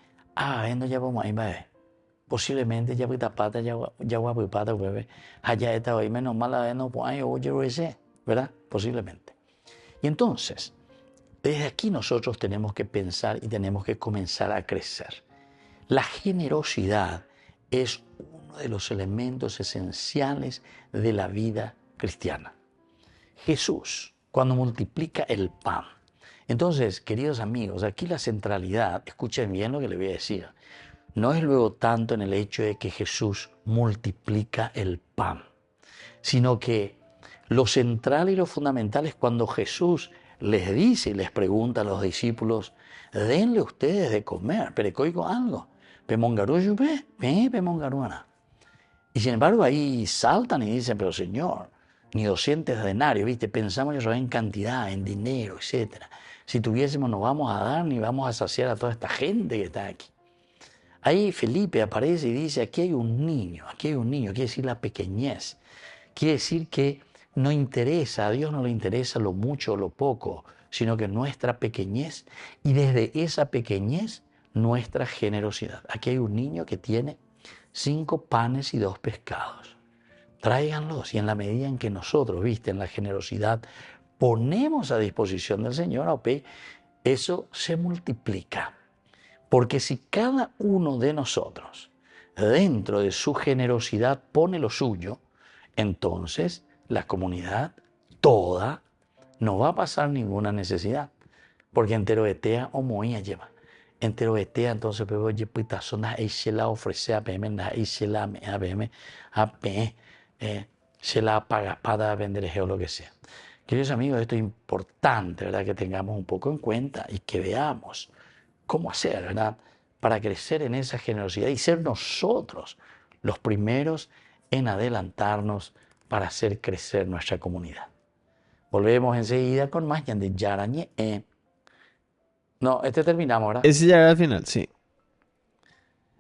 posiblemente ya pata, allá está hoy menos mala no oye, ¿verdad? Posiblemente. Y entonces, desde aquí nosotros tenemos que pensar y tenemos que comenzar a crecer. La generosidad es uno de los elementos esenciales de la vida cristiana. Jesús, cuando multiplica el pan. Entonces, queridos amigos, aquí la centralidad, escuchen bien lo que les voy a decir, no es luego tanto en el hecho de que Jesús multiplica el pan, sino que lo central y lo fundamental es cuando Jesús les dice y les pregunta a los discípulos, denle ustedes de comer, pero oigo algo, y sin embargo ahí saltan y dicen, pero Señor, ni 200 denarios, ¿viste? Pensamos eso en cantidad, en dinero, etc. Si tuviésemos no vamos a dar ni vamos a saciar a toda esta gente que está aquí. Ahí Felipe aparece y dice, aquí hay un niño, quiere decir la pequeñez. Quiere decir que no interesa, a Dios no le interesa lo mucho o lo poco, sino que nuestra pequeñez y desde esa pequeñez nuestra generosidad. Aquí hay un niño que tiene 5 panes y 2 pescados. Tráiganlos y en la medida en que nosotros, viste, en la generosidad ponemos a disposición del Señor, eso se multiplica. Porque si cada uno de nosotros dentro de su generosidad pone lo suyo, entonces la comunidad toda no va a pasar ninguna necesidad. Porque entero etea o moía lleva. Entero etea, entonces pero oye puta zona se la ofrece a PM, se la a PM, se la paga para vender o lo que sea. Queridos amigos, esto es importante, ¿verdad? Que tengamos un poco en cuenta y que veamos cómo hacer, ¿verdad? Para crecer en esa generosidad y ser nosotros los primeros en adelantarnos para hacer crecer nuestra comunidad. Volvemos enseguida con más de Yarañe. No, terminamos, ¿verdad? Ese ya era al final, sí.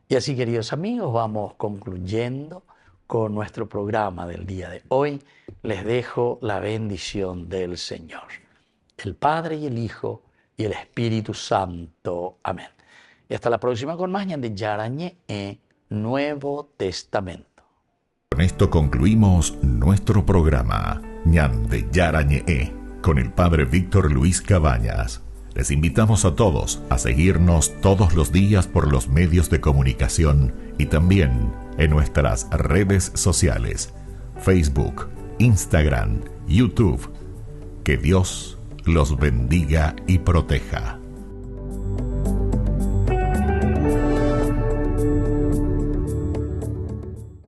Y así, queridos amigos, vamos concluyendo con nuestro programa del día de hoy. Les dejo la bendición del Señor, el Padre y el Hijo y el Espíritu Santo. Amén. Y hasta la próxima con más de Yarañe Nuevo Testamento. Con esto concluimos nuestro programa Ñan de Yarañe con el Padre Víctor Luis Cabañas. Les invitamos a todos a seguirnos todos los días por los medios de comunicación y también en nuestras redes sociales, Facebook, Instagram, YouTube. Que Dios los bendiga y proteja.